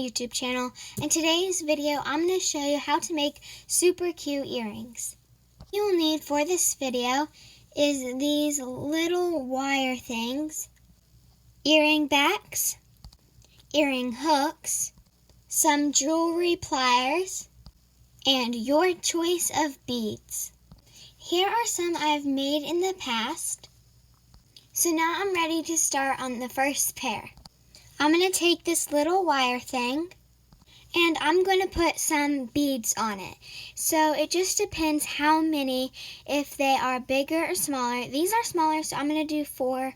YouTube channel. In today's video, I'm going to show you how to make super cute earrings. What you'll need for this video is these little wire things, earring backs, earring hooks, some jewelry pliers, and your choice of beads. Here are some I've made in the past. So now I'm ready to start on the first pair. I'm going to take this little wire thing and I'm going to put some beads on it. So it just depends how many, if they are bigger or smaller. These are smaller, so I'm going to do 4.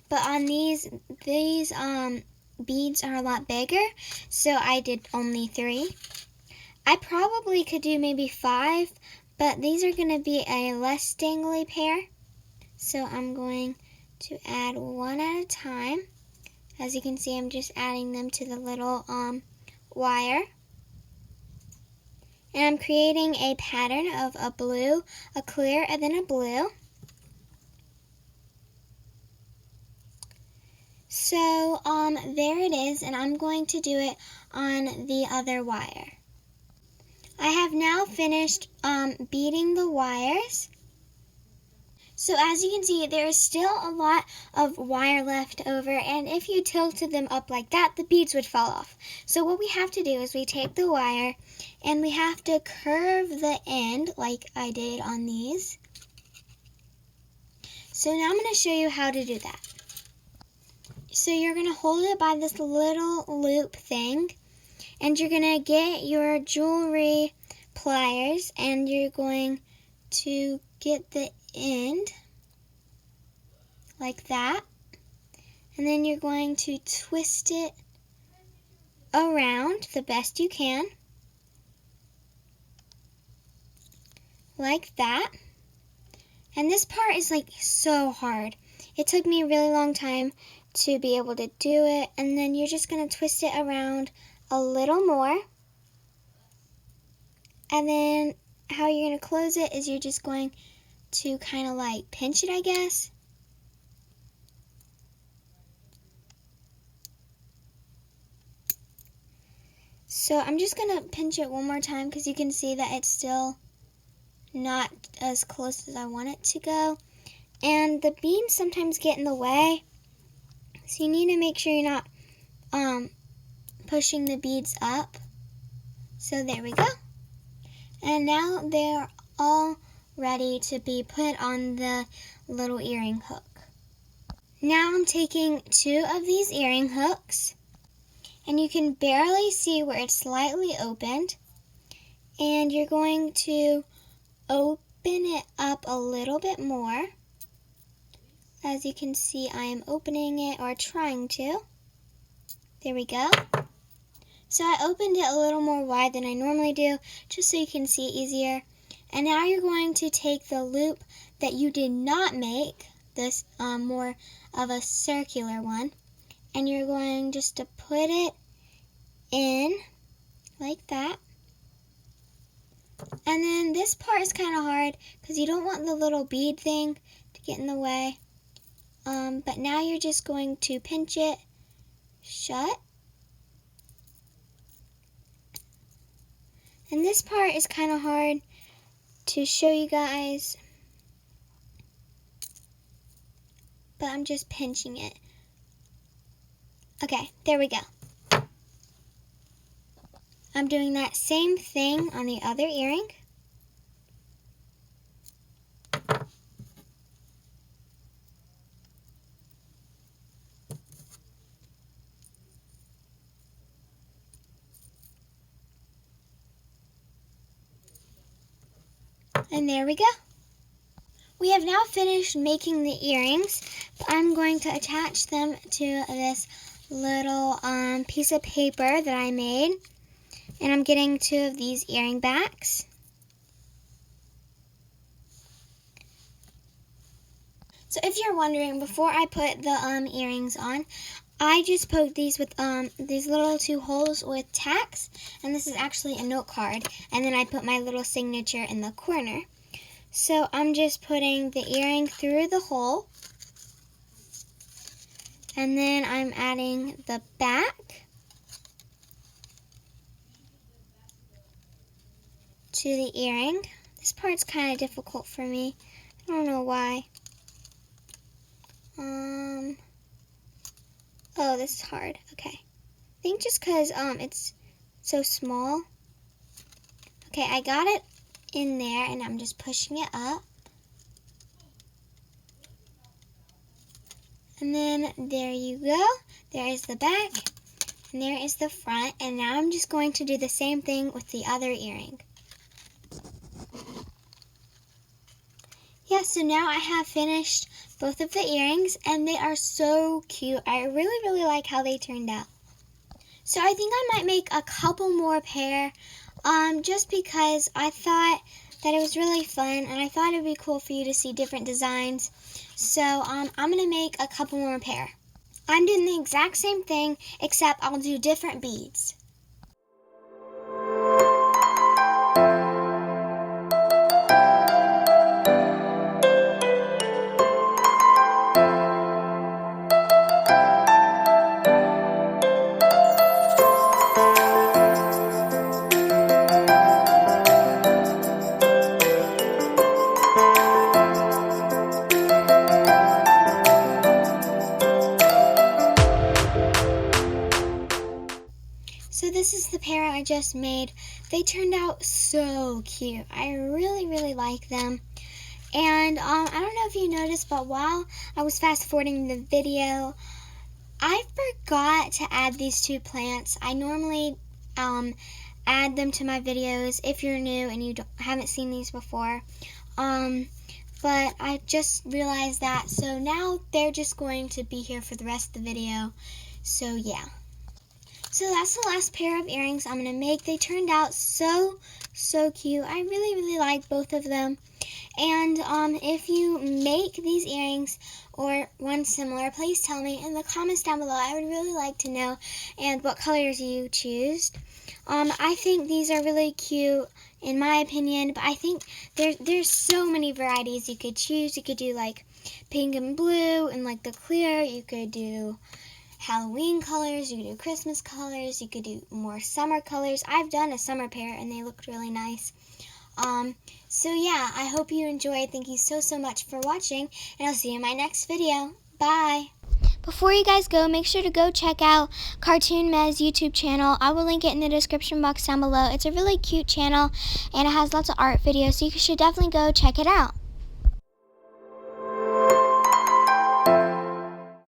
But on these beads are a lot bigger, so I did only 3. I probably could do maybe 5, but these are going to be a less dangly pair. So I'm going to add one at a time. As you can see, I'm just adding them to the little wire. And I'm creating a pattern of a blue, a clear, and then a blue. So there it is, and I'm going to do it on the other wire. I have now finished beading the wires. So as you can see, there is still a lot of wire left over, and if you tilted them up like that, the beads would fall off. So what we have to do is we take the wire and we have to curve the end like I did on these. So now I'm going to show you how to do that. So you're going to hold it by this little loop thing, and you're going to get your jewelry pliers, and you're going to get the end like that, and then you're going to twist it around the best you can like that. And this part is like so hard. It took me a really long time to be able to do it, and then you're just going to twist it around a little more, and then how you're going to close it is you're just going to kind of like pinch it, I guess. So I'm just going to pinch it one more time because you can see that it's still not as close as I want it to go. And the beads sometimes get in the way, so you need to make sure you're not pushing the beads up. So there we go. And now they're all ready to be put on the little earring hook. Now I'm taking 2 of these earring hooks, and you can barely see where it's slightly opened, and you're going to open it up a little bit more. As you can see, I am opening it, or trying to. There we go. So I opened it a little more wide than I normally do, just so you can see it easier. And now you're going to take the loop that you did not make, this more of a circular one, and you're going just to put it in like that. And then this part is kind of hard because you don't want the little bead thing to get in the way. But now you're just going to pinch it shut. And this part is kind of hard to show you guys, but I'm just pinching it. Okay, there we go. I'm doing that same thing on the other earring. And there we go. We have now finished making the earrings, but I'm going to attach them to this little piece of paper that I made. And I'm getting 2 of these earring backs. So if you're wondering, before I put the earrings on, I just poked these with these little 2 holes with tacks, and this is actually a note card, and then I put my little signature in the corner. So I'm just putting the earring through the hole, and then I'm adding the back, to the earring. This part's kind of difficult for me. I don't know why. Oh, this is hard. Okay. I think just because it's so small. Okay, I got it in there, and I'm just pushing it up. And then there you go. There is the back, and there is the front. And now I'm just going to do the same thing with the other earring. Yeah, so now I have finished both of the earrings, and they are so cute. I really, really like how they turned out. So I think I might make a couple more pair, just because I thought that it was really fun, and I thought it would be cool for you to see different designs. So I'm going to make a couple more pair. I'm doing the exact same thing, except I'll do different beads. So this is the pair I just made. They turned out so cute. I really, really like them. And I don't know if you noticed, but while I was fast forwarding the video, I forgot to add these two plants. I normally add them to my videos if you're new and you haven't seen these before. But I just realized that, so now they're just going to be here for the rest of the video. So yeah. So that's the last pair of earrings I'm going to make. They turned out so cute. I really, really like both of them. And if you make these earrings or one similar, please tell me in the comments down below. I would really like to know, and what colors you choose. I think these are really cute in my opinion, but I think there's so many varieties you could choose. You could do like pink and blue and like the clear. You could do Halloween colors, you could do Christmas colors, you could do more summer colors. I've done a summer pair and they looked really nice. So yeah, I hope you enjoyed. Thank you so much for watching, and I'll see you in my next video. Bye! Before you guys go, make sure to go check out Cartoon Mez YouTube channel. I will link it in the description box down below. It's a really cute channel, and it has lots of art videos, so you should definitely go check it out.